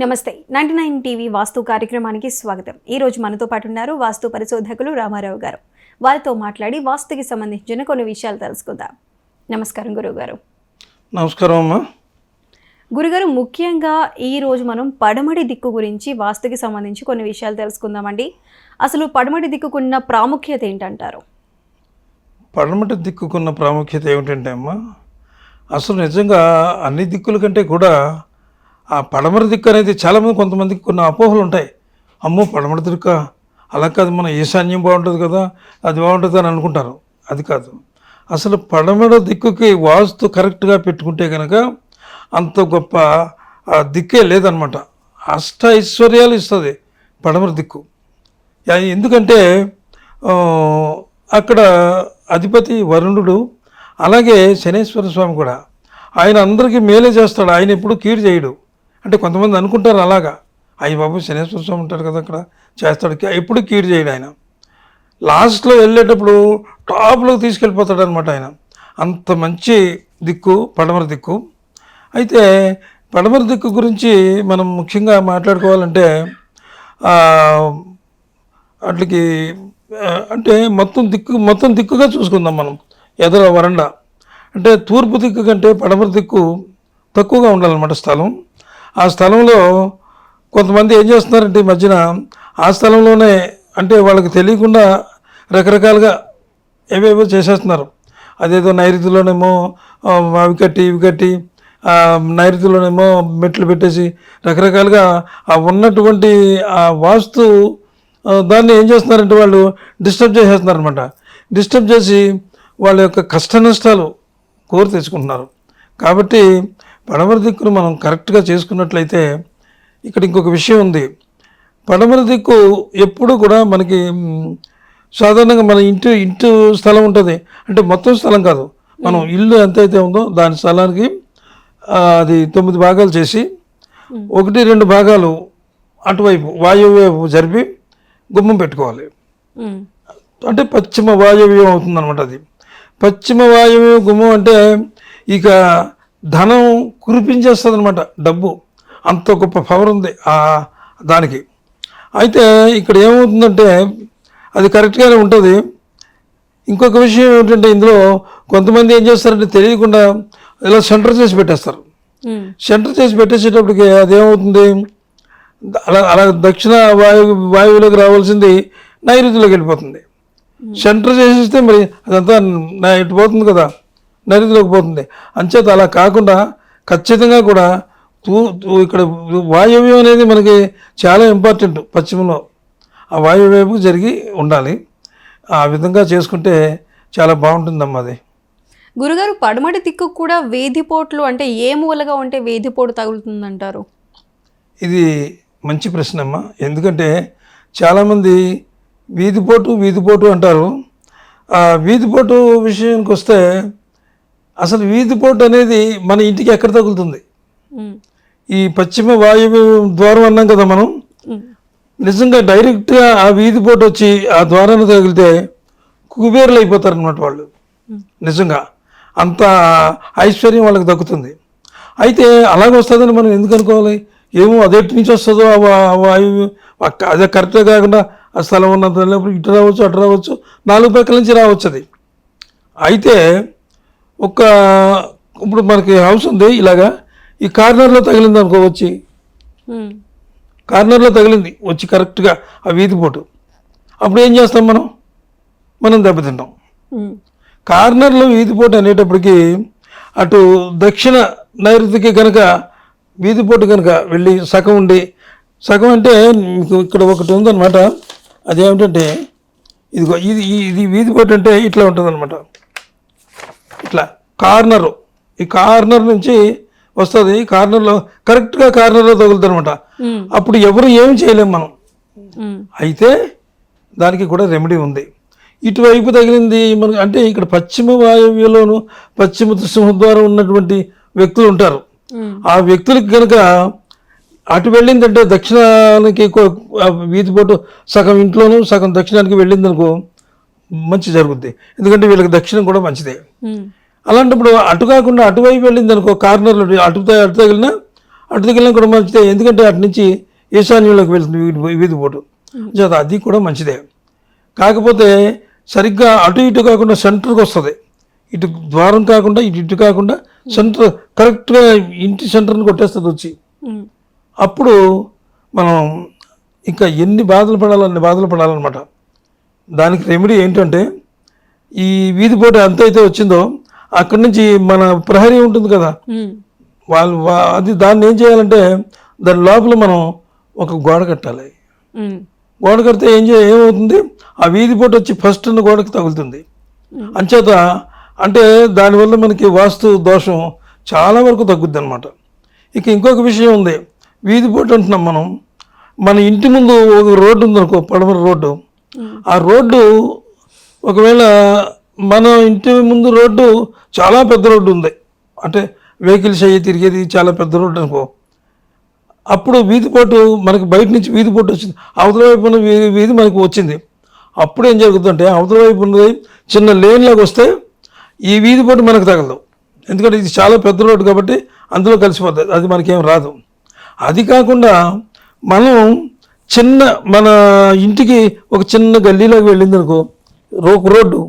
నమస్తే 99 టీవీ వాస్తు కార్యక్రమానికి స్వాగతం. ఈ రోజు మనతో పాటు ఉన్నారు వాస్తు పరిశోధకులు రామారావు గారు. వారితో మాట్లాడి వాస్తుకి సంబంధించిన కొన్ని విషయాలు తెలుసుకుందాం. నమస్కారం గురుగారు. నమస్కారం అమ్మా. గురుగారు, ముఖ్యంగా ఈ రోజు మనం పడమటి దిక్కు గురించి వాస్తుకి సంబంధించి కొన్ని విషయాలు తెలుసుకుందామండి. అసలు పడమటి దిక్కుకున్న ప్రాముఖ్యత ఏంటంటారు? పడమటి దిక్కుకున్న ప్రాముఖ్యత ఏమిటంటే అమ్మా, అసలు నిజంగా అన్ని దిక్కుల కంటే కూడా ఆ పడమర దిక్కు అనేది చాలామంది కొంతమందికి కొన్ని అపోహలు ఉంటాయి. అమ్మో పడమర దిక్కు అలా కాదు, మన ఈశాన్యం బాగుంటుంది కదా, అది బాగుంటుంది అని అనుకుంటారు. అది కాదు, అసలు పడమర దిక్కుకి వాస్తు కరెక్ట్గా పెట్టుకుంటే కనుక అంత గొప్ప దిక్కే లేదనమాట. అష్ట ఐశ్వర్యాలు ఇస్తుంది పడమర దిక్కు. ఎందుకంటే అక్కడ అధిపతి వరుణుడు, అలాగే శనేశ్వర స్వామి కూడా. ఆయన అందరికీ మేలే చేస్తాడు, ఆయన ఎప్పుడు కీడు చేయడు. అంటే కొంతమంది అనుకుంటారు అలాగా, అయ్య బాబు శనేశ్వర స్వామి ఉంటారు కదా అక్కడ చేస్తాడు, ఎప్పుడు కీడు చేయడు. ఆయన లాస్ట్లో వెళ్ళేటప్పుడు టాప్లోకి తీసుకెళ్ళిపోతాడు అనమాట. ఆయన అంత మంచి దిక్కు పడమర దిక్కు. అయితే పడమర దిక్కు గురించి మనం ముఖ్యంగా మాట్లాడుకోవాలంటే అట్లకి అంటే మొత్తం దిక్కుగా చూసుకుందాం మనం. ఎదుర వరండా అంటే తూర్పు దిక్కు కంటే పడమర దిక్కు తక్కువగా ఉండాలన్నమాట స్థలం. ఆ స్థలంలో కొంతమంది ఏం చేస్తున్నారంటే ఈ మధ్యన ఆ స్థలంలోనే అంటే వాళ్ళకి తెలియకుండా రకరకాలుగా ఏవేవో చేసేస్తున్నారు. అదేదో నైరుతిలోనేమో అవి కట్టి ఇవి కట్టి, నైరుతిలోనేమో మెట్లు పెట్టేసి రకరకాలుగా ఆ ఉన్నటువంటి ఆ వాస్తు దాన్ని ఏం చేస్తున్నారంటే వాళ్ళు డిస్టర్బ్ చేసేస్తున్నారు అనమాట. డిస్టర్బ్ చేసి వాళ్ళ యొక్క కష్ట నష్టాలు కోరి తెచ్చుకుంటున్నారు. కాబట్టి పడమర దిక్కును మనం కరెక్ట్గా చేసుకున్నట్లయితే, ఇక్కడ ఇంకొక విషయం ఉంది. పడమర దిక్కు ఎప్పుడు కూడా మనకి సాధారణంగా మన ఇంటి స్థలం ఉంటుంది, అంటే మొత్తం స్థలం కాదు, మనం ఇల్లు ఎంతైతే ఉందో దాని స్థలానికి అది 9 భాగాలు చేసి 1-2 భాగాలు అటువైపు వాయువ్యవైపు జరిపి గుమ్మం పెట్టుకోవాలి. అంటే పశ్చిమ వాయువ్యం అవుతుంది అనమాట. అది పశ్చిమ వాయువ్య గుమ్మం అంటే ఇక ధనం కురిపించేస్తుంది అనమాట, డబ్బు. అంత గొప్ప పవర్ ఉంది దానికి. అయితే ఇక్కడ ఏమవుతుందంటే అది కరెక్ట్గానే ఉంటుంది. ఇంకొక విషయం ఏమిటంటే ఇందులో కొంతమంది ఏం చేస్తారంటే తెలియకుండా ఇలా సెంటర్ చేసి పెట్టేస్తారు. సెంటర్ చేసి పెట్టేసేటప్పటికి అదేమవుతుంది, అలా దక్షిణ వాయువులోకి రావాల్సింది నైరుతిలోకి వెళ్ళిపోతుంది. సెంటర్ చేసేస్తే మరి అదంతా ఇటు పోతుంది కదా, నైరుతిలోకి పోతుంది. అంచేత అలా కాకుండా ఖచ్చితంగా కూడా ఇక్కడ వాయువ్యం అనేది మనకి చాలా ఇంపార్టెంట్. పశ్చిమలో ఆ వాయువ్యపు జరిగి ఉండాలి. ఆ విధంగా చేసుకుంటే చాలా బాగుంటుందమ్మా అది. గురుగారు, పడమటి దిక్కు కూడా వేధిపోట్లు అంటే ఏ మూలగా ఉంటే వేధిపోటు తగులుతుందంటారు? ఇది మంచి ప్రశ్న అమ్మా. ఎందుకంటే చాలామంది వీధిపోటు అంటారు. ఆ వీధిపోటు విషయానికి వస్తే అసలు వీధిపోటు అనేది మన ఇంటికి ఎక్కడ తగులుతుంది? ఈ పశ్చిమ వాయువ్య ద్వారం అన్నాం కదా మనం. నిజంగా డైరెక్ట్గా ఆ వీధిపోటు వచ్చి ఆ ద్వారాన్ని తగిలితే కుబేరులు అయిపోతారు అన్నమాట వాళ్ళు. నిజంగా అంత ఐశ్వర్యం వాళ్ళకి దక్కుతుంది. అయితే అలాగే వస్తుందని మనం ఎందుకు అనుకోవాలి? ఏమో అదెట్టి నుంచి వస్తుందో ఆ వాయువు, అదే కరెక్ట్గా కాకుండా ఆ స్థలం ఉన్నంత ఇటు రావచ్చు అటు రావచ్చు, 4 పక్కల నుంచి రావచ్చు అది. అయితే ఇప్పుడు మనకి హౌస్ ఉంది, ఇలాగా ఈ కార్నర్లో తగిలింది అనుకో, వచ్చి కార్నర్లో తగిలింది వచ్చి కరెక్ట్గా ఆ వీధిపోటు. అప్పుడు ఏం చేస్తాం మనం దెబ్బతింటాం. కార్నర్లో వీధిపోటు అనేటప్పటికి అటు దక్షిణ నైరుతికి కనుక వీధిపోటు కనుక వెళ్ళి సగం ఉండి, సగం అంటే మీకు ఇక్కడ ఒకటి ఉందన్నమాట. అదేమిటంటే ఇది వీధిపోటు అంటే ఇట్లా ఉంటుంది అనమాట. ఇట్లా కార్నరు, ఈ కార్నర్ నుంచి వస్తుంది. కార్నర్లో కరెక్ట్గా కార్నర్లో తగులుతుంది అనమాట. అప్పుడు ఎవరు ఏమి చేయలేము మనం. అయితే దానికి కూడా రెమెడీ ఉంది. ఇటువైపు తగిలింది మనకి అంటే ఇక్కడ పశ్చిమ వాయువ్యలోను పశ్చిమ సింహద్వారం ఉన్నటువంటి వ్యక్తులు ఉంటారు. ఆ వ్యక్తులకి కనుక అటు వెళ్ళిందంటే దక్షిణానికి వీధిపోటు సగం ఇంట్లోనూ సగం దక్షిణానికి వెళ్ళింది అనుకో, మంచి జరుగుద్ది. ఎందుకంటే వీళ్ళకి దక్షిణం కూడా మంచిదే. అలాంటప్పుడు అటు కాకుండా అటువైపు వెళ్ళింది అనుకో, కార్నర్లో అటు తగిలినా అటు దిక్కులను కూడా మంచిదే, ఎందుకంటే అటు నుంచి ఈశాన్యంలోకి వెళ్తుంది వీధిపోటు, అది కూడా మంచిదే. కాకపోతే సరిగ్గా అటు ఇటు కాకుండా సెంటర్కి వస్తుంది, ఇటు ద్వారం కాకుండా ఇటు కాకుండా సెంటర్ కరెక్ట్గా ఇంటి సెంటర్ని కొట్టేస్తుంది వచ్చి. అప్పుడు మనం ఇంకా ఎన్ని బాధలు పడాలన్నమాట. దానికి రెమెడీ ఏంటంటే ఈ వీధిపోటు ఎంత అయితే వచ్చిందో అక్కడి నుంచి మన ప్రహరీ ఉంటుంది కదా, అది దాన్ని ఏం చేయాలంటే దాని లోపల మనం ఒక గోడ కట్టాలి. గోడ కడితే ఏమవుతుంది, ఆ వీధిపోటు వచ్చి ఫస్ట్ ఉన్న గోడకి తగులుతుంది. అంచేత అంటే దానివల్ల మనకి వాస్తు దోషం చాలా వరకు తగ్గుద్ది అనమాట. ఇక ఇంకొక విషయం ఉంది, వీధిపోటు అంటున్నాం మనం, మన ఇంటి ముందు ఒక రోడ్డు ఉందనుకో, పడమర రోడ్డు. ఆ రోడ్డు ఒకవేళ మన ఇంటి ముందు రోడ్డు చాలా పెద్ద రోడ్డు ఉంది, అంటే వెహికల్స్ అయ్యి తిరిగేది చాలా పెద్ద రోడ్డు అనుకో, అప్పుడు వీధిపోటు మనకి బయట నుంచి వీధిపోటు వచ్చింది, అవతల వైపు ఉన్న వీధి మనకు వచ్చింది. అప్పుడు ఏం జరుగుతుందంటే అవతల వైపు ఉన్నది చిన్న లేన్లాగా వస్తే ఈ వీధిపోటు మనకు తగలదు, ఎందుకంటే ఇది చాలా పెద్ద రోడ్డు కాబట్టి అందులో కలిసిపోతుంది, అది మనకేం రాదు. అది కాకుండా మనం మన ఇంటికి ఒక చిన్న గల్లీలోకి వెళ్ళింది అనుకో, రోడ్డు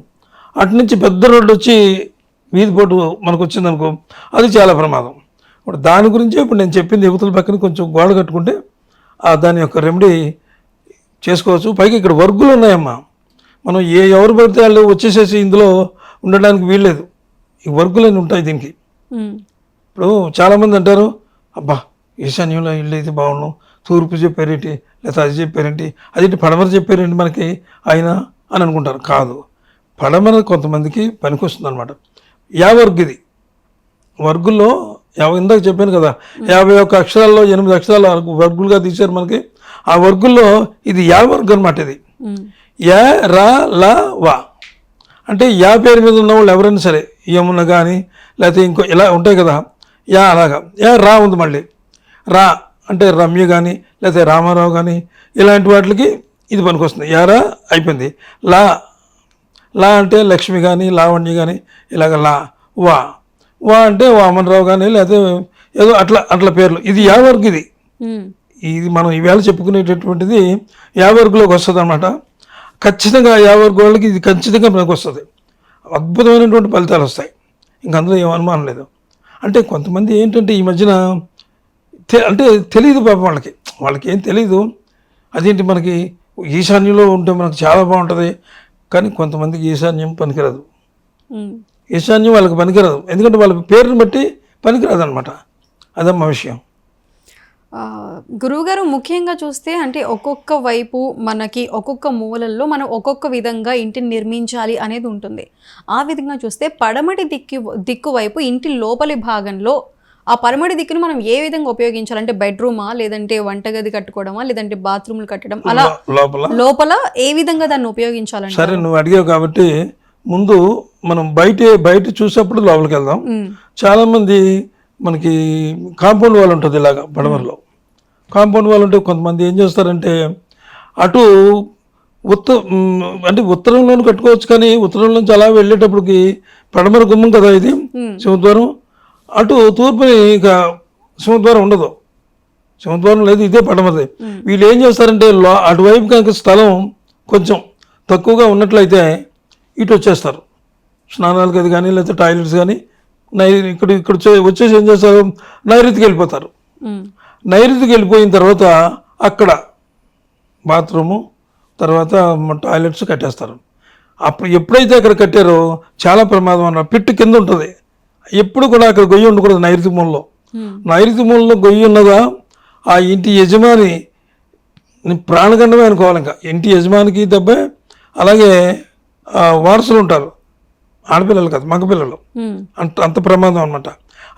అటు నుంచి పెద్ద రోడ్డు వచ్చి వీధిపోటు మనకు వచ్చిందనుకో, అది చాలా ప్రమాదం. ఇప్పుడు దాని గురించి ఇప్పుడు నేను చెప్పింది, యువతల పక్కన కొంచెం గోడ కట్టుకుంటే దాని యొక్క రెమెడీ చేసుకోవచ్చు. పైగా ఇక్కడ వర్గులు ఉన్నాయమ్మా, మనం ఎవరు పడితే వాళ్ళు వచ్చేసేసి ఇందులో ఉండడానికి వీల్లేదు, ఈ వర్గులని ఉంటాయి దీనికి. ఇప్పుడు చాలామంది అంటారు, అబ్బా ఈశాన్యంలో ఇల్లు అయితే బాగుండు, తూర్పు చెప్పారేంటి, లేదా అది చెప్పారేంటి, అదేంటి పడమర చెప్పారేంటి మనకి ఆయన అని అనుకుంటారు. కాదు, పడమర కొంతమందికి పనికొస్తుంది అనమాట. వర్గు ఇది, వర్గుల్లో ఇందాక చెప్పాను కదా, 51 అక్షరాల్లో 8 అక్షరాలు వర్గులుగా తీశారు మనకి. ఆ వర్గుల్లో ఇది వర్గు అనమాట. ఇది యా రా లా వా అంటే యా పేరు మీద ఉన్న వాళ్ళు ఎవరైనా సరే, యమున కానీ లేకపోతే ఇంకో ఇలా ఉంటాయి కదా, అలాగా. రా ఉంది, మళ్ళీ రా అంటే రమ్య కానీ లేకపోతే రామారావు కానీ ఇలాంటి వాటికి ఇది పనికొస్తుంది. రా అయిపోయింది. లా అంటే లక్ష్మి కానీ లావణ్య కానీ ఇలాగ వా అంటే వామనరావు కానీ లేకపోతే ఏదో అట్లా పేర్లు. ఇది వర్గు. ఇది మనం ఈవేళ చెప్పుకునేటటువంటిది వర్గులోకి వస్తుంది అనమాట. ఖచ్చితంగా వర్గు వాళ్ళకి ఇది ఖచ్చితంగా మనకు వస్తుంది, అద్భుతమైనటువంటి ఫలితాలు వస్తాయి, ఇంక అందులో ఏం అనుమానం లేదు. అంటే కొంతమంది ఏంటంటే ఈ మధ్యన అంటే తెలియదు పాపం, వాళ్ళకి ఏం తెలియదు. అదేంటి మనకి ఈశాన్యంలో ఉంటే మనకు చాలా బాగుంటుంది, కానీ కొంతమందికి ఈశాన్యం పనికిరాదు. ఈశాన్యం వాళ్ళకి పనికిరాదు, ఎందుకంటే వాళ్ళ పేరుని బట్టి పనికిరాదు అనమాట. అదమ్మా విషయం. గురువుగారు, ముఖ్యంగా చూస్తే అంటే ఒక్కొక్క వైపు మనకి ఒక్కొక్క మూలల్లో మనం ఒక్కొక్క విధంగా ఇంటిని నిర్మించాలి అనేది ఉంటుంది. ఆ విధంగా చూస్తే పడమటి దిక్కు వైపు ఇంటి లోపలి భాగంలో ఆ పడమటి దిక్కును మనం ఏ విధంగా ఉపయోగించాలంటే బెడ్రూమా, లేదంటే వంటగది కట్టుకోవడమా, లేదంటే బాత్రూమ్లు కట్టడం, అలా లోపల ఏ విధంగా దాన్ని ఉపయోగించాలంటే? సరే, నువ్వు అడిగావు కాబట్టి ముందు మనం బయట చూసేప్పుడు లోపలికి వెళ్దాం. చాలా మంది మనకి కాంపౌండ్ వాల్ ఉంటుంది, ఇలాగా పడమరలో కాంపౌండ్ వాల్ ఉంటే కొంతమంది ఏం చేస్తారంటే అటు అంటే ఉత్తరంలోనూ కట్టుకోవచ్చు, కానీ ఉత్తరంలోంచి అలా వెళ్ళేటప్పటికి పడమర గుమ్మం కదా ఇది సింహద్వారం, అటు తూర్పుని ఇక సింహద్వారం ఉండదు, సింహద్వారం లేదు, ఇదే పడమరది. వీళ్ళు ఏం చేస్తారంటే అటువైపు కనుక స్థలం కొంచెం తక్కువగా ఉన్నట్లయితే ఇటు వచ్చేస్తారు, స్నానాలు గది కానీ లేకపోతే టాయిలెట్స్ కానీ ఇక్కడ వచ్చేసి ఏం చేస్తారు, నైరుతికి వెళ్ళిపోతారు. నైరుతికి వెళ్ళిపోయిన తర్వాత అక్కడ బాత్రూము తర్వాత టాయిలెట్స్ కట్టేస్తారు. అప్పుడు ఎప్పుడైతే అక్కడ కట్టారో చాలా ప్రమాదం అన్న, పిట్టు కింద ఉంటుంది, ఎప్పుడు కూడా అక్కడ గొయ్యి ఉండకూడదు. నైరుతి మూలలో గొయ్యి ఉన్నదా ఆ ఇంటి యజమాని ప్రాణగండమే అనుకోవాలి. ఇంకా ఇంటి యజమానికి దెబ్బ, అలాగే వారసులు ఉంటారు, ఆడపిల్లలు కాదు మగపిల్లలు, అంత ప్రమాదం అనమాట.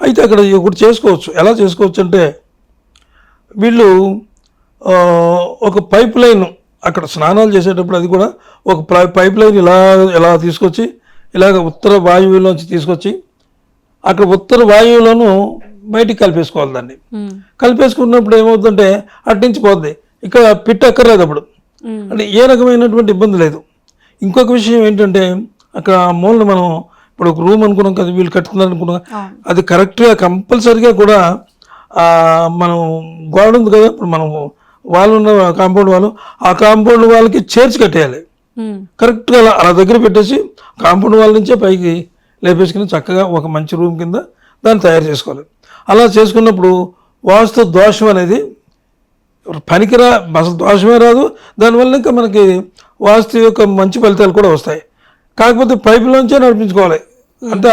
అయితే అక్కడ ఒకటి చేసుకోవచ్చు. ఎలా చేసుకోవచ్చు అంటే వీళ్ళు ఒక పైప్ లైన్ అక్కడ స్నానాలు చేసేటప్పుడు, అది కూడా ఒక పైప్ లైన్ ఇలా తీసుకొచ్చి ఇలాగ ఉత్తర వాయువులోంచి తీసుకొచ్చి అక్కడ ఉత్తర వాయువులను బయటికి కలిపేసుకోవాలి. దాన్ని కలిపేసుకున్నప్పుడు ఏమవుతుందంటే అటు నుంచి పోద్ది, ఇక్కడ పిట్ట అక్కర్లేదు అప్పుడు, అంటే ఏ రకమైనటువంటి ఇబ్బంది లేదు. ఇంకొక విషయం ఏంటంటే అక్కడ మూలను మనం ఇప్పుడు ఒక రూమ్ అనుకున్నాం కదా, వీళ్ళు కట్టుకున్నారు అనుకున్నాం, అది కరెక్ట్గా కంపల్సరీగా కూడా మనం గోడ ఉంది కదా, ఇప్పుడు మనం వాళ్ళు ఉన్న కాంపౌండ్ వాళ్ళు, ఆ కాంపౌండ్ వాళ్ళకి చేర్చి కట్టేయాలి. కరెక్ట్గా అలా దగ్గర పెట్టేసి కాంపౌండ్ వాళ్ళ నుంచే పైకి లేపేసుకుని చక్కగా ఒక మంచి రూమ్ కింద దాన్ని తయారు చేసుకోవాలి. అలా చేసుకున్నప్పుడు వాస్తు దోషం అనేది పనికిరా, అసలు దోషమే రాదు. దానివల్ల ఇంకా మనకి వాస్తు యొక్క మంచి ఫలితాలు కూడా వస్తాయి. కాకపోతే పైపులోంచే నడిపించుకోవాలి. అంటే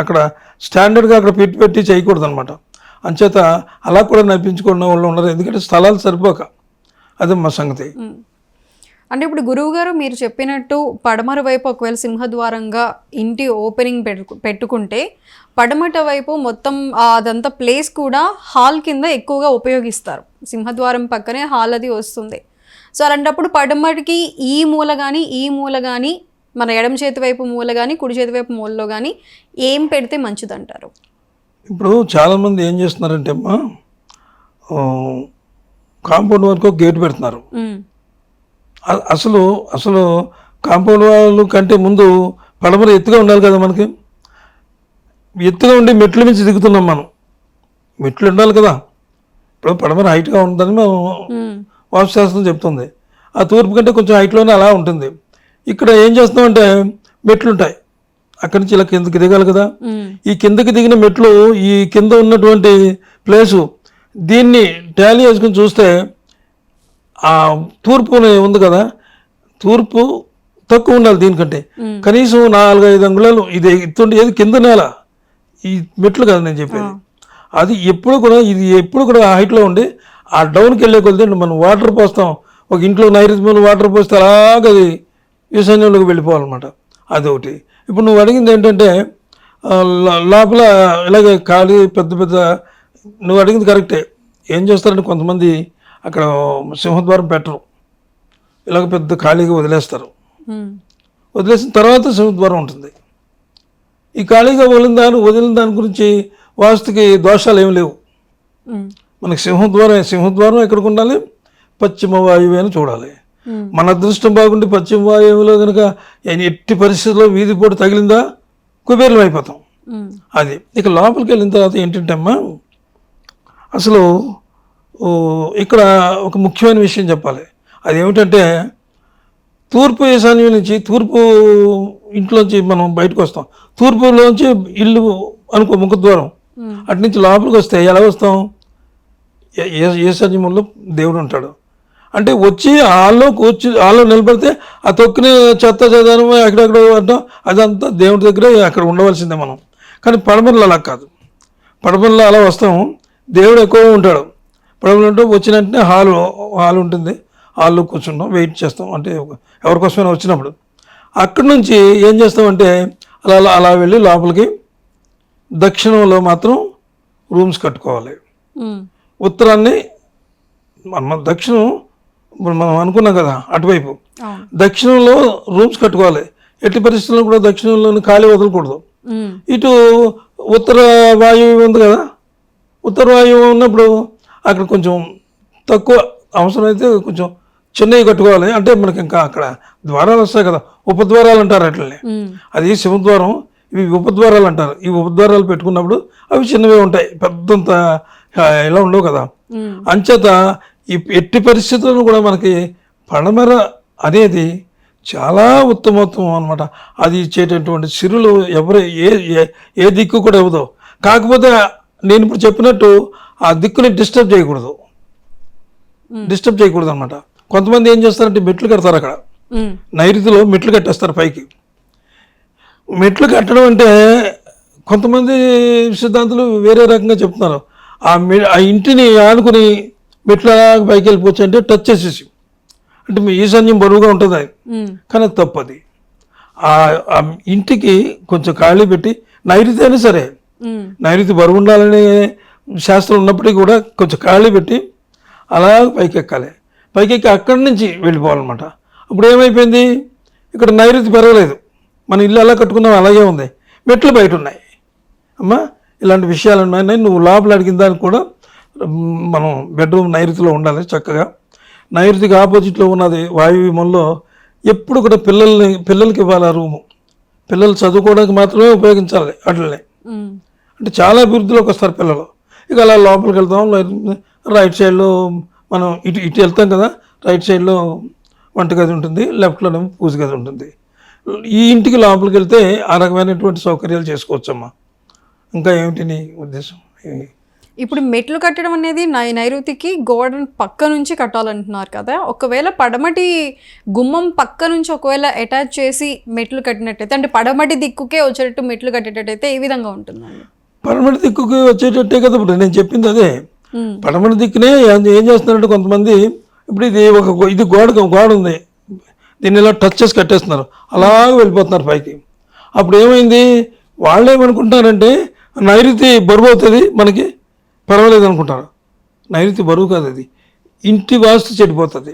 అక్కడ స్టాండర్డ్గా అక్కడ పెట్టి చేయకూడదు అనమాట. అంచేత అలా కూడా నడిపించుకున్న వాళ్ళు ఉన్నారు, ఎందుకంటే స్థలాలు సరిపోక. అదే మా సంగతి. అంటే ఇప్పుడు గురువు గారు మీరు చెప్పినట్టు పడమర వైపు ఒకవేళ సింహద్వారంగా ఇంటి ఓపెనింగ్ పెట్టుకుంటే పడమట వైపు మొత్తం అదంతా ప్లేస్ కూడా హాల్ కింద ఎక్కువగా ఉపయోగిస్తారు. సింహద్వారం పక్కనే హాల్ అది వస్తుంది. సో అలాంటప్పుడు పడమటికి ఈ మూల కానీ ఈ మూల కానీ మన ఎడమ చేతి వైపు మూల కానీ కుడి చేతి వైపు మూలలో కానీ ఏం పెడితే మంచిదంటారు? ఇప్పుడు చాలామంది ఏం చేస్తున్నారంటే అమ్మా, కాంపౌండ్ వరకు గేట్ పెడుతున్నారు. అసలు కాంపౌండ్ వాళ్ళు కంటే ముందు పడమర ఎత్తుగా ఉండాలి కదా. మనకి ఎత్తుగా ఉండి మెట్ల నుంచి దిగుతున్నాం మనం, మెట్లు ఉండాలి కదా. ఇప్పుడు పడమర హైట్గా ఉంటుందని మేము వాస్తుశాస్త్రం చెప్తుంది. ఆ తూర్పు కంటే కొంచెం హైట్లోనే అలా ఉంటుంది. ఇక్కడ ఏం చేస్తున్నామంటే మెట్లు ఉంటాయి, అక్కడి నుంచి ఇలా కిందకి దిగాలి కదా. ఈ కిందకి దిగిన మెట్లు ఈ కింద ఉన్నటువంటి ప్లేసు దీన్ని టాలీ చేసుకుని చూస్తే ఆ తూర్పు ఉంది కదా, తూర్పు తక్కువ ఉండాలి దీనికంటే కనీసం 4-5 అంగుళాలు. ఇది ఎత్తుంటే ఏది కింద నేల, ఈ మెట్లు కదా నేను చెప్పేది. అది ఎప్పుడు కూడా ఆ హైట్లో ఉండి ఆ డౌన్కి వెళ్ళే కొద్ది మనం వాటర్ పోస్తాం. ఒక ఇంట్లో నైరుతి వాటర్ పోస్తే అలాగది ఈశాన్యంలోకి వెళ్ళిపోవాలన్నమాట. అదొకటి. ఇప్పుడు నువ్వు అడిగింది ఏంటంటే లోపల ఇలాగే ఖాళీ పెద్ద నువ్వు అడిగింది కరెక్టే. ఏం చేస్తారంటే కొంతమంది అక్కడ సింహద్వారం పెట్టరు, ఇలాగ పెద్ద ఖాళీగా వదిలేస్తారు. వదిలేసిన తర్వాత సింహద్వారం ఉంటుంది. ఈ ఖాళీగా వదిలిన దాని గురించి వాస్తుకి దోషాలు ఏమి లేవు. మనకి సింహద్వారం ఎక్కడికి ఉండాలి? పశ్చిమ వాయువు అని చూడాలి. మన అదృష్టం బాగుండి పశ్చిమ వాయువులో కనుక ఎట్టి పరిస్థితుల్లో వీధి పోటు తగిలిందా కుబేర్లం అయిపోతాం. అది ఇక లోపలికి వెళ్ళిన తర్వాత ఏంటంటే అమ్మా, అసలు ఇక్కడ ఒక ముఖ్యమైన విషయం చెప్పాలి. అదేమిటంటే తూర్పు ఈశాన్యం నుంచి, తూర్పు ఇంట్లోంచి మనం బయటకు వస్తాం. తూర్పులోంచి ఇల్లు అనుకో ముఖద్వారం, అటు నుంచి లోపలికి వస్తే ఎలా వస్తాం? ఈశాన్యంలో దేవుడు ఉంటాడు. అంటే వచ్చి హాల్లో నిలబడితే ఆ తొక్కిన చెత్త చెదారం ఎక్కడెక్కడ అంటాం, అదంతా దేవుడి దగ్గరే అక్కడ ఉండవలసిందే మనం. కానీ పడమరలో అలా కాదు. పడమరలో అలా వస్తాం, దేవుడు ఎక్కువ ఉంటాడు. పడమరలో ఉంటే వచ్చిన వెంటనే హాల్ ఉంటుంది, హాల్లో కూర్చుంటాం, వెయిట్ చేస్తాం. అంటే ఎవరికోసమైనా వచ్చినప్పుడు అక్కడి నుంచి ఏం చేస్తామంటే అలా వెళ్ళి లోపలికి దక్షిణంలో మాత్రం రూమ్స్ కట్టుకోవాలి. ఉత్తరాన్ని దక్షిణం మనం అనుకున్నాం కదా, అటువైపు దక్షిణంలో రూమ్స్ కట్టుకోవాలి. ఎట్టి పరిస్థితుల్లో కూడా దక్షిణంలోని ఖాళీ వదలకూడదు. ఇటు ఉత్తర వాయువు ఉంది కదా, ఉత్తర వాయువు ఉన్నప్పుడు అక్కడ కొంచెం తక్కువ, అవసరమైతే కొంచెం చిన్నవి కట్టుకోవాలి. అంటే మనకి ఇంకా అక్కడ ద్వారాలు వస్తాయి కదా, ఉపద్వారాలు అంటారు అట్లనే. అది సింహద్వారం, ఇవి ఉపద్వారాలు అంటారు. ఈ ఉపద్వారాలు పెట్టుకున్నప్పుడు అవి చిన్నవే ఉంటాయి, పెద్దంత ఇలా ఉండవు కదా. అంచేత ఈ ఎట్టి పరిస్థితులను కూడా మనకి పడమర అనేది చాలా ఉత్తమోత్తమం అనమాట. అది ఇచ్చేటటువంటి సిరులు ఎవరు ఏ దిక్కు కూడా ఇవ్వదు. కాకపోతే నేను ఇప్పుడు చెప్పినట్టు ఆ దిక్కుని డిస్టర్బ్ చేయకూడదు అనమాట. కొంతమంది ఏం చేస్తారంటే మెట్లు కడతారు, అక్కడ నైరుతిలో మెట్లు కట్టేస్తారు పైకి. మెట్లు కట్టడం అంటే కొంతమంది సిద్ధాంతులు వేరే రకంగా చెప్తున్నారు. ఆ ఇంటిని ఆనుకుని మెట్ల పైకి వెళ్ళిపోవచ్చు అంటే టచ్ చేసేసి, అంటే మీ ఈశాన్యం బరువుగా ఉంటుంది అది. కానీ అది తప్పది. ఆ ఇంటికి కొంచెం ఖాళీ పెట్టి, నైరుతి అయినా సరే, నైరుతి బరువు ఉండాలనే శాస్త్రం ఉన్నప్పటికీ కూడా కొంచెం ఖాళీ పెట్టి అలా పైకెక్కాలి. పైకెక్కి అక్కడి నుంచి వెళ్ళిపోవాలన్నమాట. అప్పుడు ఏమైపోయింది, ఇక్కడ నైరుతి పెరగలేదు, మన ఇల్లు ఎలా కట్టుకున్నాం అలాగే ఉంది, మెట్లు బయట ఉన్నాయి. అమ్మా ఇలాంటి విషయాలు ఉన్నాయి. నువ్వు లోపల అడిగిన దానికి కూడా మనం బెడ్రూమ్ నైరుతిలో ఉండాలి చక్కగా. నైరుతికి ఆపోజిట్లో ఉన్నది వాయువ్యంలో ఎప్పుడు కూడా పిల్లలకి ఇవ్వాలి ఆ రూము. పిల్లలు చదువుకోవడానికి మాత్రమే ఉపయోగించాలి అట్లనే. అంటే చాలా అభివృద్ధిలోకి వస్తారు పిల్లలు. ఇక అలా లోపలికి వెళ్తాం. రైట్ సైడ్లో మనం ఇటు వెళ్తాం కదా, రైట్ సైడ్లో వంటగది ఉంటుంది, లెఫ్ట్లోనేమో పూజ గది ఉంటుంది. ఈ ఇంటికి లోపలికి వెళ్తే ఆ రకమైనటువంటి సౌకర్యాలు చేసుకోవచ్చమ్మా. ఇంకా ఏమిటి నీ ఉద్దేశం? ఇప్పుడు మెట్లు కట్టడం అనేది నైరుతికి గోడ పక్క నుంచి కట్టాలంటున్నారు కదా, ఒకవేళ పడమటి గుమ్మం పక్క నుంచి ఒకవేళ అటాచ్ చేసి మెట్లు కట్టినట్టయితే, అంటే పడమటి దిక్కుకే వచ్చేటట్టు మెట్లు కట్టేటట్టయితే ఏ విధంగా ఉంటుందండి? పడమటి దిక్కుకి వచ్చేటట్టే కదా ఇప్పుడు నేను చెప్పింది అదే. పడమటి దిక్కునే ఏం చేస్తున్నారంటే కొంతమంది, ఇప్పుడు ఇది గోడ ఉంది, దీన్ని ఇలా టచ్ చేసి కట్టేస్తున్నారు, అలాగే వెళ్ళిపోతున్నారు పైకి. అప్పుడు ఏమైంది, వాళ్ళు ఏమనుకుంటారంటే నైరుతి బరువు అవుతుంది, మనకి పర్వాలేదు అనుకుంటారు. నైరుతి బరువు కాదు, అది ఇంటి వాస్తు చెడిపోతుంది.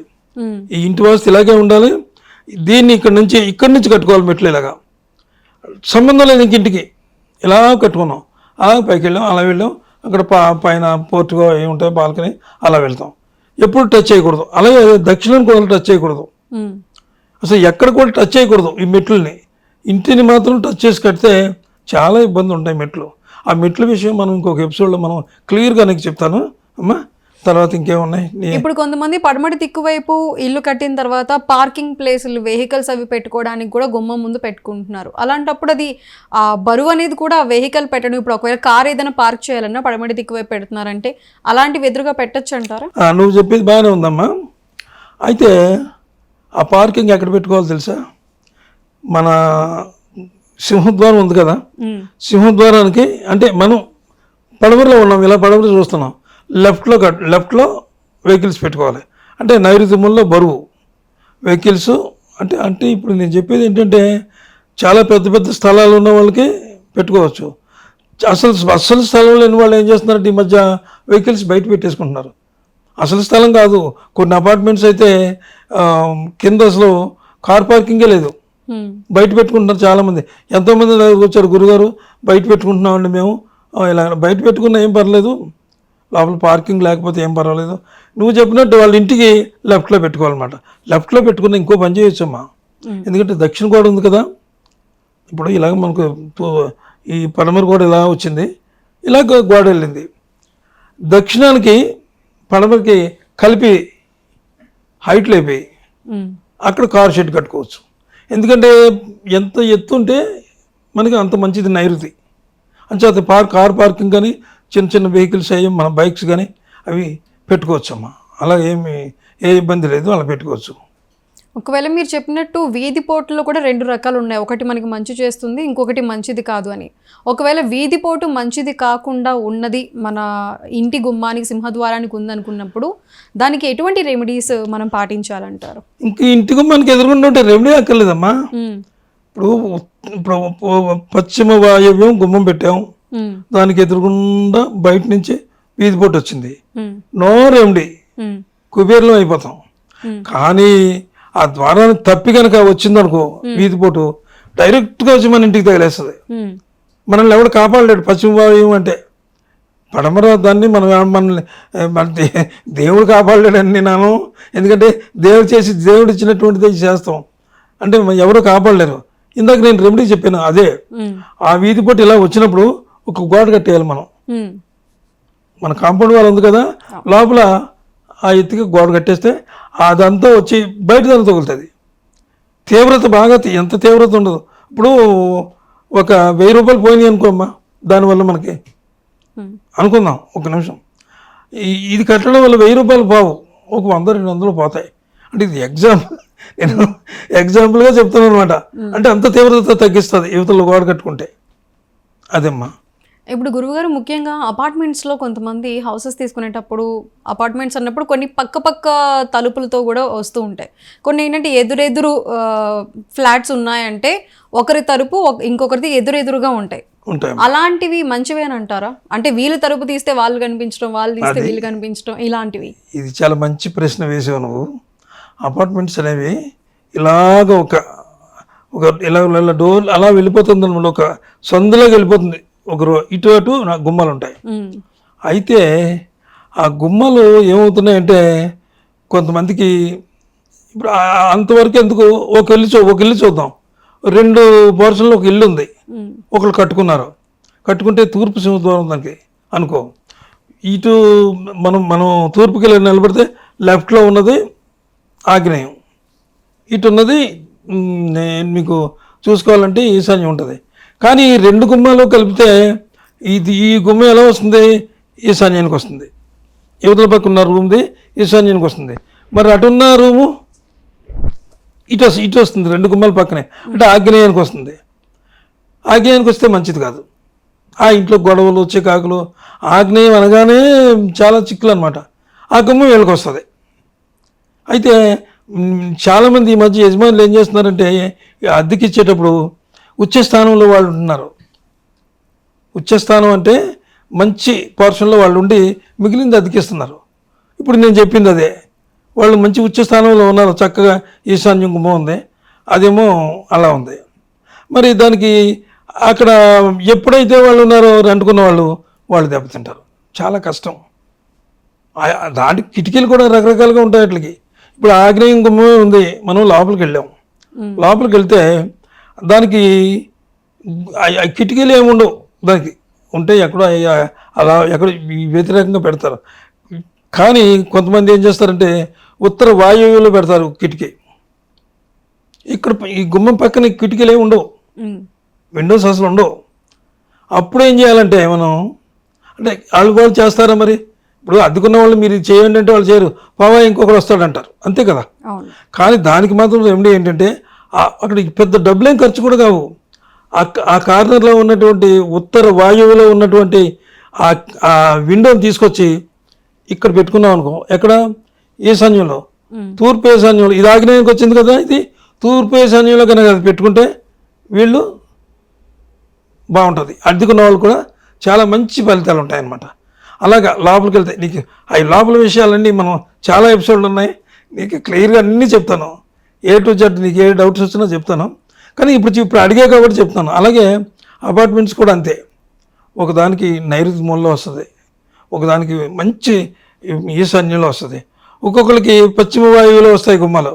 ఈ ఇంటి వాస్తు ఇలాగే ఉండాలి. దీన్ని ఇక్కడి నుంచి కట్టుకోవాలి మెట్లు, ఇలాగా సంబంధం లేదు ఇంటికి. ఇలా కట్టుకున్నాం, అలా పైకి వెళ్ళాం, అలా వెళ్ళాం, అక్కడ పైన పోర్టుగా ఏముంటాయో బాల్కనీ, అలా వెళ్తాం. ఎప్పుడు టచ్ చేయకూడదు. అలాగే దక్షిణం కూడా టచ్ చేయకూడదు, అసలు ఎక్కడ కూడా టచ్ చేయకూడదు. ఈ మెట్లని ఇంటిని మాత్రం టచ్ చేసి కడితే చాలా ఇబ్బంది ఉంటాయి మెట్లు. ఆ మెట్ల విషయం మనం ఇంకొక ఎపిసోడ్లో మనం క్లియర్గా నీకు చెప్తాను అమ్మా. తర్వాత ఇంకేమున్నాయి? ఇప్పుడు కొంతమంది పడమటి దిక్కు వైపు ఇల్లు కట్టిన తర్వాత పార్కింగ్ ప్లేసులు, వెహికల్స్ అవి పెట్టుకోవడానికి కూడా గుమ్మం ముందు పెట్టుకుంటున్నారు. అలాంటప్పుడు అది ఆ బరువు అనేది కూడా వెహికల్ పెట్టడం, ఇప్పుడు ఒకవేళ కార్ ఏదైనా పార్క్ చేయాలన్నా పడమటి దిక్కు వైపు పెడుతున్నారంటే అలాంటివి ఎదురుగా పెట్టచ్చు అంటారా? నువ్వు చెప్పేది బాగానే ఉందమ్మా. అయితే ఆ పార్కింగ్ ఎక్కడ పెట్టుకోవాలో తెలుసా? మన సింహద్వారం ఉంది కదా, సింహద్వారానికి అంటే మనం పడమరలో ఉన్నాం, ఇలా పడమర చూస్తున్నాం, లెఫ్ట్లో వెహికల్స్ పెట్టుకోవాలి. అంటే నైరుతి మూలలో బరువు వెహికల్స్ అంటే ఇప్పుడు నేను చెప్పేది ఏంటంటే చాలా పెద్ద పెద్ద స్థలాలు ఉన్న వాళ్ళకి పెట్టుకోవచ్చు. అసలు స్థలం లేని వాళ్ళు ఏం చేస్తున్నారంటే ఈ మధ్య వెహికల్స్ బయట పెట్టేసుకుంటున్నారు. అసలు స్థలం కాదు, కొన్ని అపార్ట్మెంట్స్ అయితే కింద అసలు కార్ పార్కింగే లేదు, బయట పెట్టుకుంటున్నారు చాలామంది. ఎంతోమంది వచ్చారు, గురుగారు బయట పెట్టుకుంటున్నామండి మేము. ఇలా బయట పెట్టుకున్నా ఏం పర్లేదు, లోపల పార్కింగ్ లేకపోతే ఏం పర్వాలేదు. నువ్వు చెప్పినట్టు వాళ్ళ ఇంటికి లెఫ్ట్లో పెట్టుకోవాలన్నమాట. లెఫ్ట్లో పెట్టుకున్న ఇంకో పని చేయొచ్చమ్మా, ఎందుకంటే దక్షిణ గోడ ఉంది కదా. ఇప్పుడు ఇలాగ మనకు ఈ పడమర గోడ ఇలా వచ్చింది, ఇలా గోడ వెళ్ళింది. దక్షిణానికి పడమరకి కలిపి హైట్లు అయిపోయి అక్కడ కార్ షెడ్ కట్టుకోవచ్చు. ఎందుకంటే ఎంత ఎత్తు ఉంటే మనకి అంత మంచిది నైరుతి. అంచేత కార్ పార్కింగ్ కానీ చిన్న చిన్న వెహికల్స్ అయ్యి మన బైక్స్ కానీ అవి పెట్టుకోవచ్చమ్మా. అలా ఏ ఇబ్బంది లేదు, అలా పెట్టుకోవచ్చు. ఒకవేళ మీరు చెప్పినట్టు వీధి పోటులో కూడా 2 రకాలు ఉన్నాయి, ఒకటి మనకి మంచి చేస్తుంది, ఇంకొకటి మంచిది కాదు అని. ఒకవేళ వీధి పోటు మంచిది కాకుండా ఉన్నది మన ఇంటి గుమ్మానికి, సింహద్వారానికి ఉందనుకున్నప్పుడు దానికి ఎటువంటి రెమెడీస్ మనం పాటించాలంటారు? ఇంక ఇంటి గుమ్మానికి ఎదురుకుండా ఉంటే రెమెడీ అక్కర్లేదమ్మా. ఇప్పుడు పశ్చిమ వాయవ్యం గుమ్మం పెట్టాం, దానికి ఎదురుగుండా బయట నుంచి వీధి పోటు వచ్చింది, నో రెమెడీ, కుబేర్లం అయిపోతాం. కానీ ఆ ద్వారానికి తప్పి కనుక వచ్చిందనుకో వీధి పోటు, డైరెక్ట్గా వచ్చి మన ఇంటికి తగిలేస్తుంది. మనల్ని ఎవడు కాపాడలేడు. పశ్చిమ వాయువు అంటే పడమర దాన్ని మనల్ని మన దేవుడు కాపాడలేడని నేను, ఎందుకంటే దేవుడు ఇచ్చినటువంటిది చేస్తాం అంటే ఎవరు కాపాడలేరు. ఇందాక నేను రెమెడీ చెప్పాను అదే. ఆ వీధి పోటు ఇలా వచ్చినప్పుడు ఒక గోడ కట్టేయాలి మనం. మన కాంపౌండ్ వాల్ ఉంది కదా, లోపల ఆ ఎత్తుకి గోడ కట్టేస్తే అదంతా వచ్చి బయట దాన్ని తగులుతుంది. తీవ్రత బాగా ఎంత తీవ్రత ఉండదు. ఇప్పుడు ఒక 1000 రూపాయలు పోయినాయి అనుకోమ్మా, దానివల్ల మనకి అనుకుందాం ఒక నిమిషం, ఇది కట్టడం వల్ల 1000 రూపాయలు పోవు, ఒక 100-200 పోతాయి. అంటే ఇది నేను ఎగ్జాంపుల్గా చెప్తున్నాను అనమాట. అంటే అంత తీవ్రత తగ్గిస్తుంది యువతలో గోడ కట్టుకుంటే. అదేమ్మా. ఇప్పుడు గురువుగారు ముఖ్యంగా అపార్ట్మెంట్స్లో కొంతమంది హౌసెస్ తీసుకునేటప్పుడు, అపార్ట్మెంట్స్ అన్నప్పుడు కొన్ని పక్క తలుపులతో కూడా వస్తూ ఉంటాయి. కొన్ని ఏంటంటే ఎదురెదురు ఫ్లాట్స్ ఉన్నాయంటే ఒకరి తలుపు ఇంకొకరిది ఎదురెదురుగా ఉంటాయి. అలాంటివి మంచివే అని అంటారా? అంటే వీళ్ళు తలుపు తీస్తే వాళ్ళు కనిపించడం, వాళ్ళు తీస్తే వీళ్ళు కనిపించడం, ఇలాంటివి. ఇది చాలా మంచి ప్రశ్న వేసావు నువ్వు. అపార్ట్మెంట్స్ అనేవి ఇలాగ ఇలా డోర్ అలా వెళ్ళిపోతుంది అనమాట, ఒక సందులోకి వెళ్ళిపోతుంది. ఒకరు ఇటు అటు నాకు గుమ్మాలు ఉంటాయి. అయితే ఆ గుమ్మాలు ఏమవుతున్నాయంటే కొంతమందికి ఇప్పుడు అంతవరకు ఎందుకు, ఒక ఇల్లు చూద్దాం. 2 పోర్షన్లో ఒక ఇల్లు ఉంది, ఒకళ్ళు కట్టుకున్నారు. కట్టుకుంటే తూర్పు సింహద్వారం దానికి అనుకో. ఇటు మనం తూర్పుకి వెళ్ళి నిలబడితే లెఫ్ట్లో ఉన్నది ఆగ్నేయం, ఇటు ఉన్నది నేను మీకు చూసుకోవాలంటే ఈశాన్యం ఉంటుంది. కానీ ఈ 2 గుమ్మాలు కలిపితే ఈ గుమ్మం ఎలా వస్తుంది, ఈశాన్యానికి వస్తుంది. యువతల పక్క ఉన్న రూమ్ది ఈశాన్యానికి వస్తుంది. మరి అటున్న రూము ఇటు వస్తుంది, 2 గుమ్మాల పక్కనే, అంటే ఆగ్నేయానికి వస్తుంది. ఆగ్నేయానికి వస్తే మంచిది కాదు. ఆ ఇంట్లో గొడవలు, చికాకులు, ఆగ్నేయం అనగానే చాలా చిక్కులు అనమాట. ఆ గుమ్మం వీళ్ళకి వస్తుంది. అయితే చాలామంది ఈ మధ్య యజమానులు ఏం చేస్తున్నారంటే అద్దెకి ఇచ్చేటప్పుడు ఉచ్చస్థానంలో వాళ్ళు ఉంటున్నారు. ఉచ్చస్థానం అంటే మంచి పోర్షన్లో వాళ్ళు ఉండి మిగిలింది అద్దెకిస్తున్నారు. ఇప్పుడు నేను చెప్పింది అదే. వాళ్ళు మంచి ఉచ్చస్థానంలో ఉన్నారు, చక్కగా ఈశాన్యం గుమ్మం ఉంది, అదేమో అలా ఉంది. మరి దానికి అక్కడ ఎప్పుడైతే వాళ్ళు ఉన్నారో అంటుకున్న వాళ్ళు దెబ్బతింటారు. చాలా కష్టం. దానికి కిటికీలు కూడా రకరకాలుగా ఉంటాయి వాటికి. ఇప్పుడు ఆగ్నేయం గుమ్మమే ఉంది, మనం లోపలికి వెళ్ళాం. లోపలికి వెళ్తే దానికి కిటికీలు ఏమి ఉండవు. దానికి ఉంటే ఎక్కడో అలా ఎక్కడ వ్యతిరేకంగా పెడతారు. కానీ కొంతమంది ఏం చేస్తారంటే ఉత్తర వాయువ్యంలో పెడతారు కిటికీ. ఇక్కడ ఈ గుమ్మం పక్కన కిటికీలు ఏమి ఉండవు, విండోస్ అసలు ఉండవు. అప్పుడు ఏం చేయాలంటే మనం అంటే వాళ్ళు చేస్తారా మరి? ఇప్పుడు అద్దుకున్న వాళ్ళు మీరు చేయండి అంటే వాళ్ళు చేయరు, బాబా ఇంకొకరు వస్తాడంటారు, అంతే కదా. కానీ దానికి మాత్రం రెమెడీ ఏంటంటే అక్కడ పెద్ద డబ్బులేం ఖర్చు కూడా కావు. ఆ కార్నర్లో ఉన్నటువంటి ఉత్తర వాయువులో ఉన్నటువంటి ఆ విండోని తీసుకొచ్చి ఇక్కడ పెట్టుకున్నాం అనుకో, ఎక్కడ ఈశాన్యంలో, తూర్పు ఈశాన్యంలో, ఇది ఆగ్నేయానికి వచ్చింది కదా, ఇది తూర్పు ఈశాన్యంలో కనుక అది పెట్టుకుంటే వీళ్ళు బాగుంటుంది. అద్దెకున్న వాళ్ళు కూడా చాలా మంచి ఫలితాలు ఉంటాయన్నమాట. అలాగా లోపలికి వెళ్తే నీకు అవి లోపల విషయాలన్నీ మనం చాలా ఎపిసోడ్లు ఉన్నాయి, నీకు క్లియర్గా అన్నీ చెప్తాను, A to Z. నీకు ఏ డౌట్స్ వచ్చినా చెప్తాను. కానీ ఇప్పుడు అడిగే కాబట్టి చెప్తాను. అలాగే అపార్ట్మెంట్స్ కూడా అంతే. ఒకదానికి నైరుతి మూలలో వస్తుంది, ఒకదానికి మంచి ఈశాన్యంలో వస్తుంది, ఒక్కొక్కరికి పశ్చిమ వాయువులో వస్తాయి గుమ్మాలు,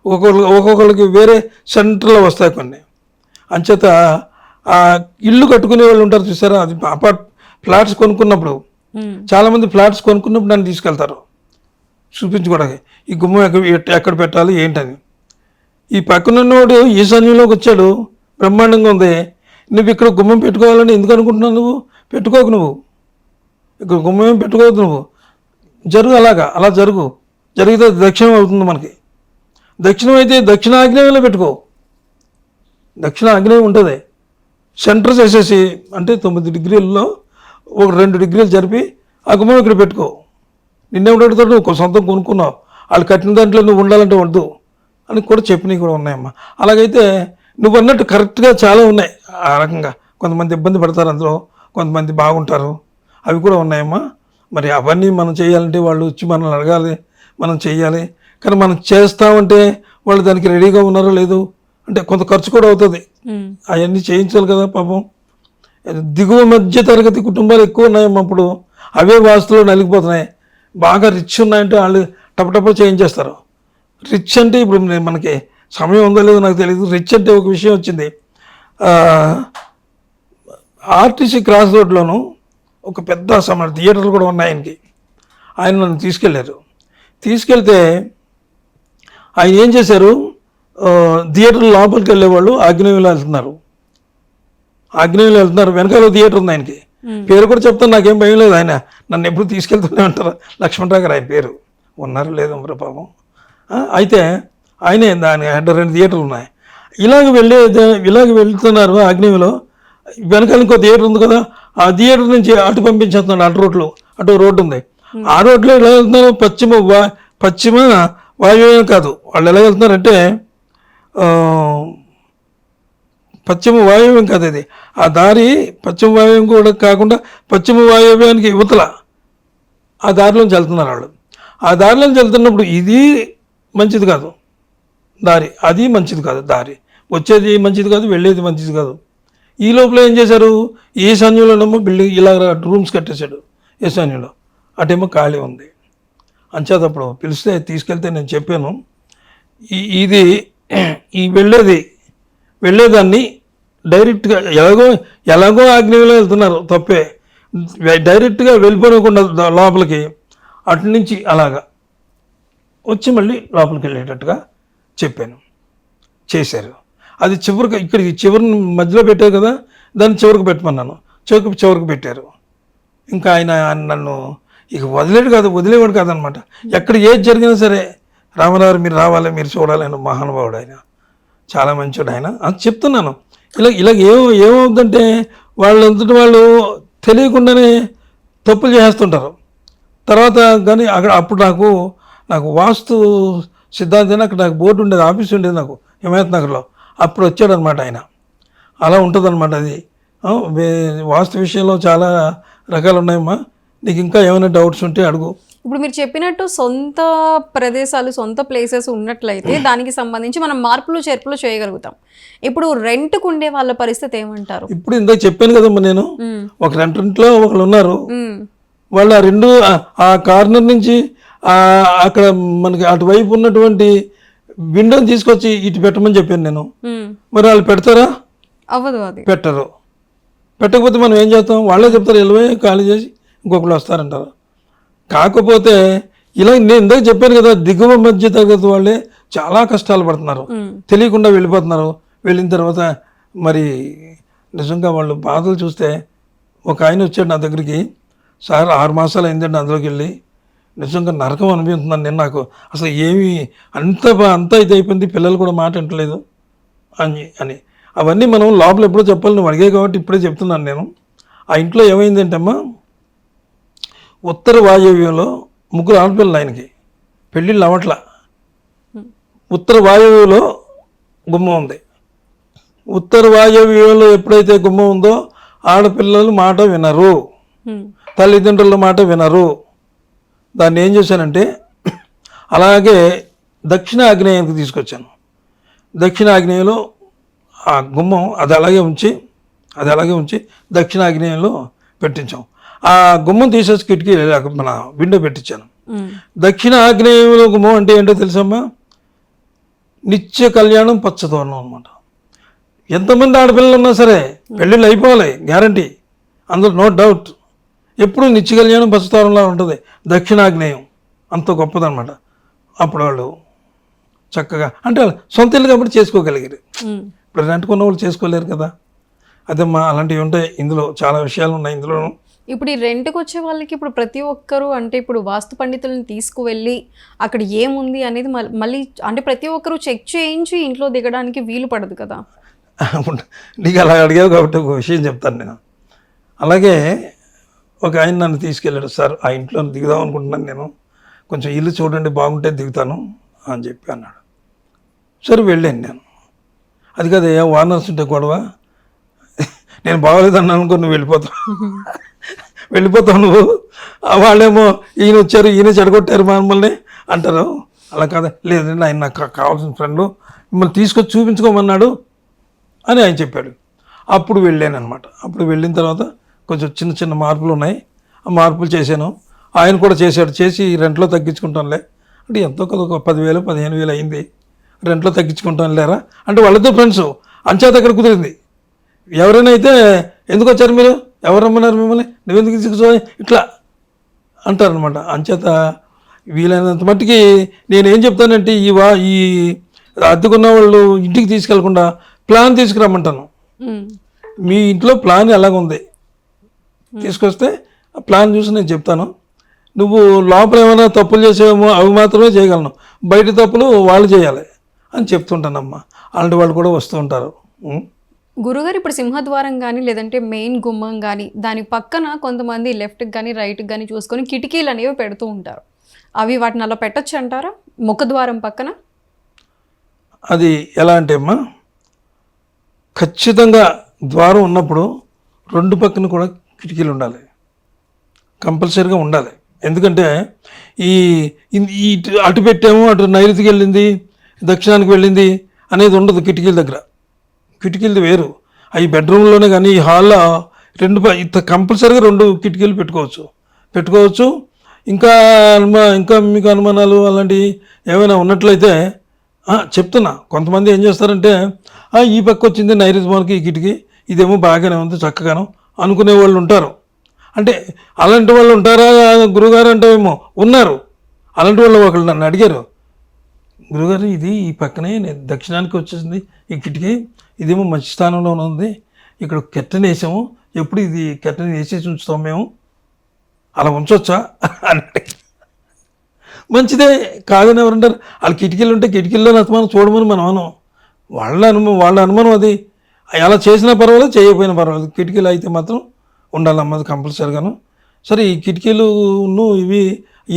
ఒక్కొక్కరికి వేరే సెంటర్లో వస్తాయి కొన్ని. అంచేత ఆ ఇల్లు కట్టుకునే వాళ్ళు ఉంటారు చూసారా, అది ఫ్లాట్స్ కొనుక్కున్నప్పుడు చాలామంది ఫ్లాట్స్ కొనుక్కున్నప్పుడు నన్ను తీసుకెళ్తారు చూపించుకోవడానికి, ఈ గుమ్మం ఎక్కడ పెట్టాలి ఏంటని. ఈ పక్కనున్నవాడు ఈశాన్యంలోకి వచ్చాడు, బ్రహ్మాండంగా ఉంది, నువ్వు ఇక్కడ గుమ్మం పెట్టుకోవాలని ఎందుకు అనుకుంటున్నావు? నువ్వు పెట్టుకోకు, నువ్వు ఇక్కడ గుమ్మం ఏం పెట్టుకోవద్దు, నువ్వు జరుగు, అలా జరిగితే దక్షిణం అవుతుంది మనకి. దక్షిణం అయితే దక్షిణ ఆగ్నేయంలో పెట్టుకో, దక్షిణ ఆగ్నేయం ఉంటుంది. సెంటర్ చేసేసి అంటే 9 డిగ్రీల్లో ఒక 2 డిగ్రీలు జరిపి ఆ గుమ్మం ఇక్కడ పెట్టుకో. నిన్నెవడతాడు, నువ్వు సొంతం కొనుక్కున్నావు, వాళ్ళు కట్టిన దాంట్లో నువ్వు ఉండాలంటే వద్దు అని కూడా చెప్పినవి కూడా ఉన్నాయమ్మా. అలాగైతే నువ్వు అన్నట్టు కరెక్ట్గా చాలా ఉన్నాయి. ఆ రకంగా కొంతమంది ఇబ్బంది పడతారు, అందులో కొంతమంది బాగుంటారు, అవి కూడా ఉన్నాయమ్మా. మరి అవన్నీ మనం చేయాలంటే వాళ్ళు వచ్చి మనల్ని అడగాలి, మనం చేయాలి. కానీ మనం చేస్తామంటే వాళ్ళు దానికి రెడీగా ఉన్నారో లేదు అంటే కొంత ఖర్చు కూడా అవుతుంది, అవన్నీ చేయించాలి కదా పాపం. దిగువ మధ్య తరగతి కుటుంబాలు ఎక్కువ ఉన్నాయమ్మా ఇప్పుడు, అవే వాస్తులో నలిగిపోతున్నాయి. బాగా రిచ్ ఉన్నాయంటే వాళ్ళు టపటప చేయించేస్తారు. రిచ్ అంటే ఇప్పుడు మనకి సమయం ఉందో లేదో నాకు తెలియదు. రిచ్ అంటే ఒక విషయం వచ్చింది, ఆర్టీసీ క్రాస్ రోడ్లోను ఒక పెద్ద థియేటర్లు కూడా ఉన్నాయి ఆయనకి. ఆయన నన్ను తీసుకెళ్తే ఆయన ఏం చేశారు, థియేటర్ లోపలికి వెళ్ళేవాళ్ళు ఆగ్నేయంలో వెళ్తున్నారు, వెనకాల థియేటర్ ఉంది ఆయనకి. పేరు కూడా చెప్తాను, నాకేం భయం లేదు. ఆయన నన్ను ఎప్పుడు తీసుకెళ్తూనే ఉంటారు, లక్ష్మణరావు గారు ఆయన పేరు, ఉన్నారు లేదు మరి పాపం. అయితే ఆయనే దాని హెడ్ 2 థియేటర్లు ఉన్నాయి. ఇలాగ వెళ్తున్నారు ఆగ్నేయంలో, వెనకాల ఇంకో థియేటర్ ఉంది కదా, ఆ థియేటర్ నుంచి అటు పంపించేస్తున్నాడు, అటు రోడ్డు ఉంది, ఆ రోడ్లో ఎలా వెళ్తున్నారు, పశ్చిమ వాయువ్యం కాదు, వాళ్ళు ఎలా వెళ్తున్నారంటే పశ్చిమ వాయువ్యం కాదు, అది ఆ దారి పశ్చిమ వాయువ్యం కూడా కాకుండా పశ్చిమ వాయువ్యానికి యువతల ఆ దారిలోంచి వెళ్తున్నారు వాళ్ళు. ఆ దారిలోంచి వెళ్తున్నప్పుడు ఇది మంచిది కాదు దారి, అది మంచిది కాదు దారి, వచ్చేది మంచిది కాదు, వెళ్ళేది మంచిది కాదు. ఈ లోపల ఏం చేశారు, ఈశాన్యంలోనేమో బిల్డింగ్ ఇలా రూమ్స్ కట్టేశాడు, ఈశాన్యంలో అటేమో ఖాళీ ఉంది. అంచేతప్పుడు పిలిస్తే తీసుకెళ్తే నేను చెప్పాను, ఇది వెళ్ళేదాన్ని డైరెక్ట్గా ఎలాగో ఆగ్నేయంలో వెళ్తున్నారు తప్పే, డైరెక్ట్గా వెళ్ళిపోకుండా లోపలికి అటు నుంచి అలాగా వచ్చి మళ్ళీ లోపలికి వెళ్ళేటట్టుగా చెప్పాను. చేశారు. అది చివరికి ఇక్కడికి చివరి మధ్యలో పెట్టారు కదా, దాన్ని చివరికి పెట్టమన్నాను. చివరికి పెట్టారు. ఇంకా ఆయన నన్ను ఇక వదిలేవాడు కాదనమాట. ఎక్కడ ఏది జరిగినా సరే, రామారావు మీరు రావాలి, మీరు చూడాలి అని మహానుభావుడు ఆయన, చాలా మంచివాడు ఆయన. అది చెప్తున్నాను. ఇలా ఏమవుతుందంటే వాళ్ళంతటి వాళ్ళు తెలియకుండానే తప్పులు చేస్తుంటారు. తర్వాత కానీ అప్పుడు నాకు వాస్తు సిద్ధాంతం అక్కడ నాకు బోర్డు ఉండేది, ఆఫీస్ ఉండేది నాకు హిమాయత్ నగర్లో. అప్పుడు వచ్చాడనమాట ఆయన. అలా ఉంటుందన్నమాట అది. వాస్తు విషయంలో చాలా రకాలు ఉన్నాయమ్మా. నీకు ఇంకా ఏమైనా డౌట్స్ ఉంటే అడుగు. ఇప్పుడు మీరు చెప్పినట్టు సొంత ప్రదేశాలు, సొంత ప్లేసెస్ ఉన్నట్లయితే దానికి సంబంధించి మనం మార్పులు చేర్పులు చేయగలుగుతాం. ఇప్పుడు రెంట్కు ఉండే వాళ్ళ పరిస్థితి ఏమంటారు? ఇప్పుడు ఇందాక చెప్పాను కదమ్మా నేను, ఒక రెంట్లో ఒకళ్ళు ఉన్నారు. వాళ్ళు ఆ కార్నర్ నుంచి అక్కడ మనకి అటువైపు ఉన్నటువంటి విండోని తీసుకొచ్చి ఇటు పెట్టమని చెప్పాను నేను. మరి వాళ్ళు పెడతారా? అవ్వదు, అది పెట్టరు. పెట్టకపోతే మనం ఏం చేస్తాం? వాళ్ళే చెప్తారు వెళ్ళిపోయి ఖాళీ చేసి ఇంకొకళ్ళు వస్తారంటారు. కాకపోతే ఇలా నేను ఇందాక చెప్పాను కదా, దిగువ మధ్య తరగతి వాళ్ళే చాలా కష్టాలు పడుతున్నారు, తెలియకుండా వెళ్ళిపోతున్నారు. వెళ్ళిన తర్వాత మరి నిజంగా వాళ్ళు బాధలు చూస్తే, ఒక ఆయన వచ్చాడు నా దగ్గరికి, సార్ 6 మాసాలు అయిందండి అందులోకి వెళ్ళి, నిజంగా నరకం అనిపిస్తున్నాను నేను, నాకు అసలు ఏమి అంతా ఇది అయిపోయింది, పిల్లలు కూడా మాట వింటలేదు అని. అవన్నీ మనం లోపల ఎప్పుడో చెప్పాలి, నువ్వు అడిగాయి కాబట్టి ఇప్పుడే చెప్తున్నాను నేను. ఆ ఇంట్లో ఏమైందంటమ్మా, ఉత్తర వాయువ్యంలో 3 ఆడపిల్లలు ఆయనకి, పెళ్ళిళ్ళు అవ్వట్లా. ఉత్తర వాయువ్యంలో గుమ్మం ఉంది. ఉత్తర వాయువ్యంలో ఎప్పుడైతే గుమ్మం ఉందో ఆడపిల్లలు మాట వినరు, తల్లిదండ్రుల మాట వినరు. దాన్ని ఏం చేశానంటే అలాగే దక్షిణ ఆగ్నేయానికి తీసుకొచ్చాను. దక్షిణ ఆగ్నేయంలో ఆ గుమ్మం అది అలాగే ఉంచి దక్షిణ ఆగ్నేయంలో పెట్టించాం. ఆ గుమ్మం తీసేసి కిటికీ మన విండో పెట్టించాను. దక్షిణ ఆగ్నేయంలో గుమ్మం అంటే ఏంటో తెలుసమ్మా, నిత్య కళ్యాణం పచ్చతోరణం అనమాట. ఎంతమంది ఆడపిల్లలు ఉన్నా సరే పెళ్ళిళ్ళు అయిపోవాలి గ్యారంటీ, అందులో నో డౌట్. ఎప్పుడు నిత్య కళ్యాణం పచ్చతోరణంలా ఉంటుంది దక్షిణాగ్నేయం, అంత గొప్పదనమాట. అప్పుడు వాళ్ళు చక్కగా అంటే సొంత ఇల్లు కాబట్టి చేసుకోగలిగారు. ఇప్పుడు రెంట్కున్న వాళ్ళు చేసుకోలేరు కదా. అదేమ్మా, అలాంటివి ఉంటాయి. ఇందులో చాలా విషయాలు ఉన్నాయి ఇందులోనూ. ఇప్పుడు ఈ రెంట్కి వచ్చే వాళ్ళకి ఇప్పుడు ప్రతి ఒక్కరు అంటే ఇప్పుడు వాస్తు పండితులను తీసుకువెళ్ళి అక్కడ ఏముంది అనేది మళ్ళీ అంటే ప్రతి ఒక్కరు చెక్ చేయించి ఇంట్లో దిగడానికి వీలు పడదు కదా. నీకు అలా అడిగావు కాబట్టి ఒక విషయం చెప్తాను నేను. అలాగే ఒక ఆయన నన్ను తీసుకెళ్ళాడు, సార్ ఆ ఇంట్లో దిగుదాం అనుకుంటున్నాను నేను, కొంచెం ఇల్లు చూడండి బాగుంటే దిగుతాను అని చెప్పి అన్నాడు. సరే వెళ్ళాను నేను. అది కదా ఏ వానర్స్ ఉంటే గొడవ, నేను బాగోలేదన్నా అనుకో నువ్వు వెళ్ళిపోతావు నువ్వు. వాళ్ళేమో ఈయన వచ్చారు, ఈయన చెడగొట్టారు మమ్మల్ని అంటారు. అలా కాదా, లేదండి ఆయన నాకు కావాల్సిన ఫ్రెండ్, మిమ్మల్ని తీసుకొచ్చి చూపించుకోమన్నాడు అని ఆయన చెప్పాడు. అప్పుడు వెళ్ళాను అనమాట. అప్పుడు వెళ్ళిన తర్వాత కొంచెం చిన్న మార్పులు ఉన్నాయి, ఆ మార్పులు చేశాను. ఆయన కూడా చేసి రెంట్లో తగ్గించుకుంటానులే అంటే, ఎంతో కదా ఒక 10,000 15,000 అయింది, రెంట్లో తగ్గించుకుంటాను లేరా అంటే వాళ్ళతో ఫ్రెండ్స్ అంచేత అక్కడ కుదిరింది. ఎవరైనా అయితే ఎందుకు వచ్చారు మీరు, ఎవరు రమ్మన్నారు మిమ్మల్ని, నువ్వెందుకు తీసుకు ఇట్లా అంటారనమాట. అంచేత వీలైనంత మట్టికి నేనేం చెప్తానంటే ఈ అద్దెకున్న వాళ్ళు ఇంటికి తీసుకెళ్లకుండా ప్లాన్ తీసుకురమ్మంటాను. మీ ఇంట్లో ప్లాన్ ఎలాగుంది తీసుకొస్తే ఆ ప్లాన్ చూసి నేను చెప్తాను. నువ్వు లోపల ఏమైనా తప్పులు చేసేవేమో అవి మాత్రమే చేయగలను, బయట తప్పులు వాళ్ళు చేయాలి అని చెప్తుంటానమ్మా. అలాంటి వాళ్ళు కూడా వస్తూ ఉంటారు. గురుగారు, ఇప్పుడు సింహద్వారం కానీ లేదంటే మెయిన్ గుమ్మం కానీ దాని పక్కన కొంతమంది లెఫ్ట్కి కానీ రైట్కి కానీ చూసుకొని కిటికీలు అనేవి పెడుతూ ఉంటారు. అవి వాటిని అలా పెట్టచ్చు అంటారా ముఖద్వారం పక్కన? అది ఎలా అంటే అమ్మా, ఖచ్చితంగా ద్వారం ఉన్నప్పుడు 2 పక్కన కూడా కిటికీలు ఉండాలి, కంపల్సరీగా ఉండాలి. ఎందుకంటే అటు పెట్టాము, అటు నైరుతికి వెళ్ళింది, దక్షిణానికి వెళ్ళింది అనేది ఉండదు కిటికీల దగ్గర. కిటికీలు వేరు. అవి బెడ్రూమ్లోనే కానీ ఈ హాల్లో కంపల్సరీగా 2 కిటికీలు పెట్టుకోవచ్చు. ఇంకా మీకు అనుమానాలు అలాంటివి ఏమైనా ఉన్నట్లయితే చెప్తున్నా. కొంతమంది ఏం చేస్తారంటే ఈ పక్క వచ్చింది నైరుతి మనకి ఈ కిటికీ, ఇదేమో బాగానే ఉంది చక్కగాను అనుకునే వాళ్ళు ఉంటారు. అంటే అలాంటి వాళ్ళు ఉంటారా గురుగారు అంటావేమో, ఉన్నారు. అలాంటి వాళ్ళు ఒకళ్ళు నన్ను అడిగారు, గురుగారు ఇది ఈ పక్కనే దక్షిణానికి వచ్చేసింది ఈ కిటికీ, ఇదేమో మంచి స్థానంలో ఉంది, ఇక్కడ కెట్టెన్ వేసాము, ఎప్పుడు ఇది కెట్టెన్ వేసేసి ఉంచుతాం మేము, అలా ఉంచవచ్చా అని అడిగారు. మంచిదే, కాదని ఎవరంటారు? వాళ్ళ కిటికీలు ఉంటే కిటికీల్లో అతమానం చూడమని మనం అనం. వాళ్ళ అనుమానం అది. అలా చేసినా పర్వాలేదు, చేయకపోయినా పర్వాలేదు, కిటికీలు అయితే మాత్రం ఉండాలన్నది కంపల్సరీగాను. సరే, ఈ కిటికీలు ఇవి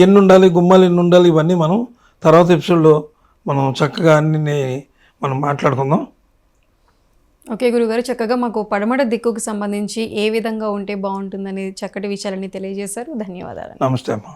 ఎన్ని ఉండాలి, గుమ్మాలు ఎన్ని ఉండాలి, ఇవన్నీ మనం తర్వాత ఎపిసోడ్లో మనం చక్కగా అన్ని మనం మాట్లాడుకుందాం. ఓకే గురుగారు, చక్కగా మాకు పడమట దిక్కుకు సంబంధించి ఏ విధంగా ఉంటే బాగుంటుందనేది చక్కటి విషయాలన్నీ తెలియజేశారు. ధన్యవాదాలు. నమస్తే అమ్మా.